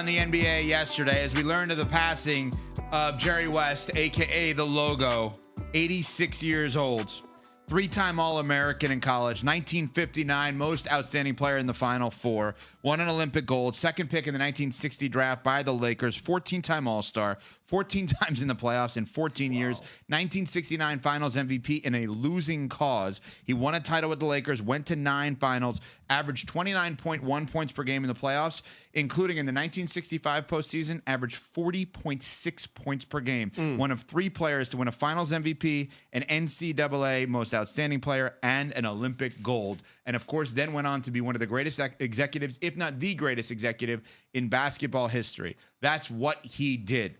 around the NBA yesterday as we learned of the passing of Jerry West, a.k.a. The Logo, 86 years old. Three-time All-American in college, 1959, most outstanding player in the Final Four, won an Olympic gold, second pick in the 1960 draft by the Lakers, 14-time All-Star, 14 times in the playoffs in 14 years, 1969 Finals MVP in a losing cause. He won a title with the Lakers, went to 9 finals, averaged 29.1 points per game in the playoffs, including in the 1965 postseason, averaged 40.6 points per game. One of 3 players to win a Finals MVP, an NCAA Most Outstanding Player, and an Olympic gold. And of course, then went on to be one of the greatest executives, if not the greatest executive in basketball history. That's what he did.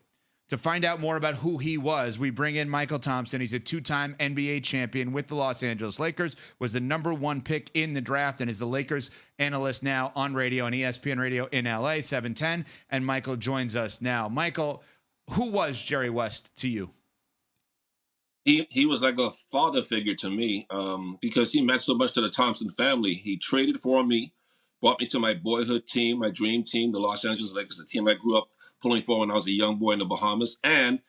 To find out more about who he was, we bring in Mychal Thompson. He's a 2-time NBA champion with the Los Angeles Lakers, was the #1 pick in the draft, and is the Lakers analyst now on radio on ESPN Radio in LA, 710. And Mychal joins us now. Mychal, who was Jerry West to you? He was like a father figure to me because he meant so much to the Thompson family. He traded for me, brought me to my boyhood team, my dream team, the Los Angeles Lakers, the team I grew up pulling for when I was a young boy in the Bahamas. And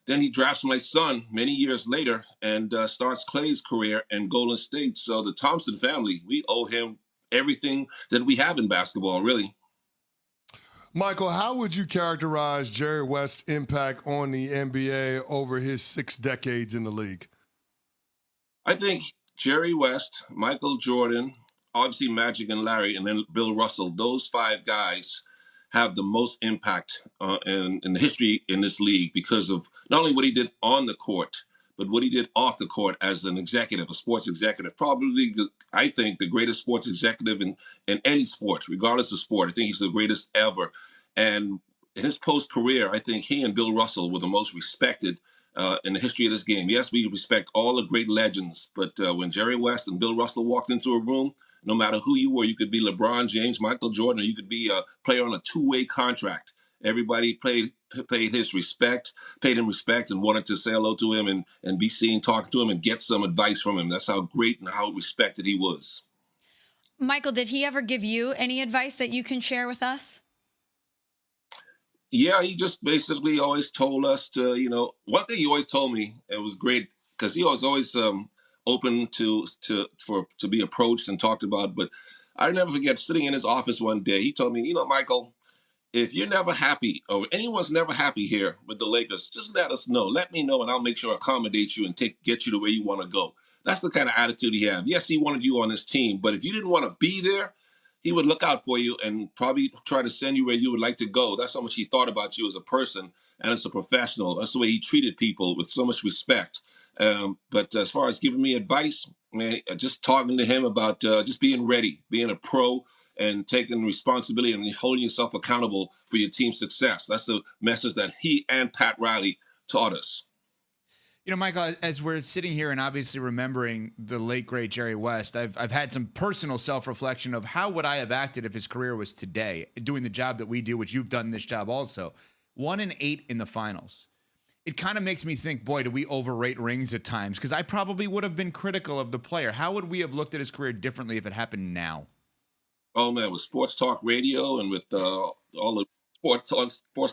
then he drafts my son many years later and starts Clay's career in Golden State. So the Thompson family, we owe him everything that we have in basketball, really. Mychal, how would you characterize Jerry West's impact on the NBA over his 6 decades in the league? I think Jerry West, Michael Jordan, obviously Magic and Larry, and then Bill Russell, those 5 guys have the most impact in the history in this league because of not only what he did on the court, but what he did off the court as an executive, a sports executive. Probably, I think, the greatest sports executive in any sport, regardless of sport. I think he's the greatest ever. And in his post-career, I think he and Bill Russell were the most respected in the history of this game. Yes, we respect all the great legends, but when Jerry West and Bill Russell walked into a room, no matter who you were, you could be LeBron James, Michael Jordan, or you could be a player on a 2-way contract. Everybody paid him respect, and wanted to say hello to him and be seen talking to him and get some advice from him. That's how great and how respected he was. Mychal, did he ever give you any advice that you can share with us? Yeah, he just basically always told us to, one thing he always told me, it was great because he was always open to be approached and talked about. But I never forget sitting in his office one day, he told me, Mychal, if you're never happy or anyone's never happy here with the Lakers, just let us know. Let me know and I'll make sure I accommodate you and get you to where you want to go. That's the kind of attitude he had. Yes, he wanted you on his team, but if you didn't want to be there, he would look out for you and probably try to send you where you would like to go. That's how much he thought about you as a person and as a professional. That's the way he treated people, with so much respect. But as far as giving me advice, man, just talking to him about just being ready, being a pro, and taking responsibility and holding yourself accountable for your team's success. That's the message that he and Pat Riley taught us. Mychal, as we're sitting here and obviously remembering the late, great Jerry West, I've had some personal self-reflection of how would I have acted if his career was today, doing the job that we do, which you've done this job also. 1-8 in the finals. It kind of makes me think, boy, do we overrate rings at times? Because I probably would have been critical of the player. How would we have looked at his career differently if it happened now? Oh, man, with sports talk radio and with all the sports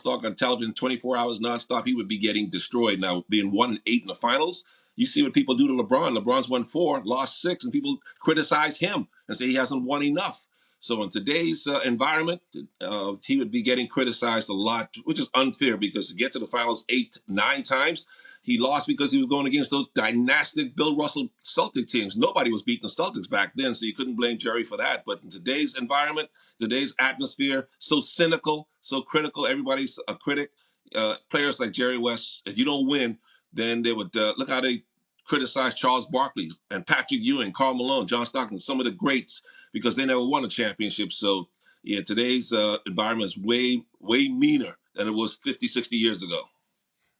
talk on television 24 hours nonstop, he would be getting destroyed. Now, being 1-8 in the finals, you see what people do to LeBron. LeBron's won 4, lost 6, and people criticize him and say he hasn't won enough. So in today's environment, he would be getting criticized a lot, which is unfair because to get to the finals 8, 9 times, he lost because he was going against those dynastic Bill Russell Celtic teams. Nobody was beating the Celtics back then, so you couldn't blame Jerry for that. But in today's environment, today's atmosphere, so cynical, so critical, everybody's a critic. Players like Jerry West, if you don't win, then they would look how they criticize Charles Barkley and Patrick Ewing, Karl Malone, John Stockton, some of the greats, because they never won a championship. So, yeah, today's environment is way, way meaner than it was 50, 60 years ago.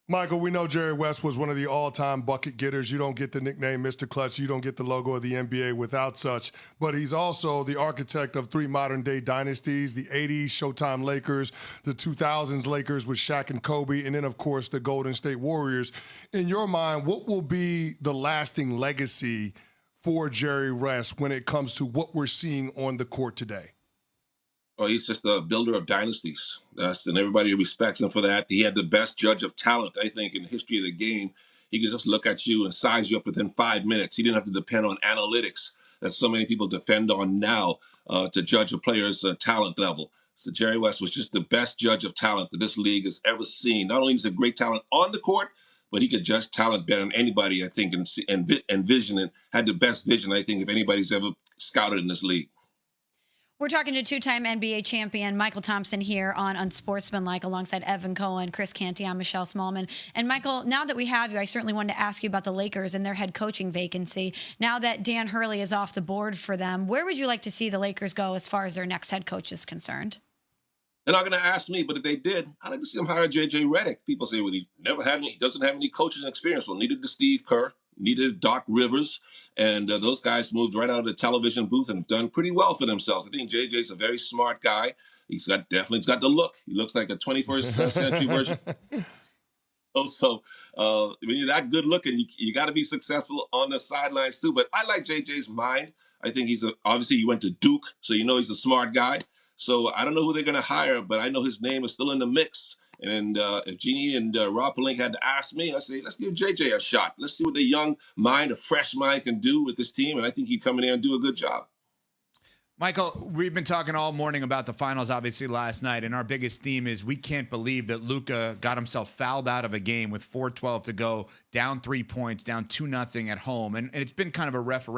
Mychal, we know Jerry West was one of the all-time bucket getters. You don't get the nickname Mr. Clutch. You don't get the logo of the NBA without such. But he's also the architect of 3 modern-day dynasties, the 80s Showtime Lakers, the 2000s Lakers with Shaq and Kobe, and then, of course, the Golden State Warriors. In your mind, what will be the lasting legacy for Jerry West when it comes to what we're seeing on the court today? Oh, he's just a builder of dynasties. And everybody respects him for that. He had the best judge of talent, I think, in the history of the game. He could just look at you and size you up within 5 minutes. He didn't have to depend on analytics that so many people depend on now to judge a player's talent level. So Jerry West was just the best judge of talent that this league has ever seen. Not only is he a great talent on the court, but he could judge talent better than anybody, I think, and vision, and had the best vision, I think, if anybody's ever scouted in this league. We're talking to two-time NBA champion Mychal Thompson here on Unsportsmanlike alongside Evan Cohen, Chris Canty. I'm Michelle Smallman. And Mychal, now that we have you, I certainly wanted to ask you about the Lakers and their head coaching vacancy. Now that Dan Hurley is off the board for them, where would you like to see the Lakers go as far as their next head coach is concerned? They're not going to ask me, but if they did, I'd like to see him hire J.J. Redick. People say, well, he doesn't have any coaching experience. Well, neither did Steve Kerr, neither did Doc Rivers, and those guys moved right out of the television booth and have done pretty well for themselves. I think J.J.'s a very smart guy. He's got the look. He looks like a 21st century version. So when you're that good looking, you got to be successful on the sidelines too. But I like JJ's mind. I think obviously he went to Duke, so he's a smart guy. So I don't know who they're going to hire, but I know his name is still in the mix. And if Jeannie and Rob Pelinka had to ask me, I say, let's give JJ a shot. Let's see what the young mind, a fresh mind can do with this team. And I think he'd come in there and do a good job. Mychal, we've been talking all morning about the finals, obviously, last night, and our biggest theme is we can't believe that Luka got himself fouled out of a game with 4:12 to go, down 3 points, down 2-0 at home. And it's been kind of a referendum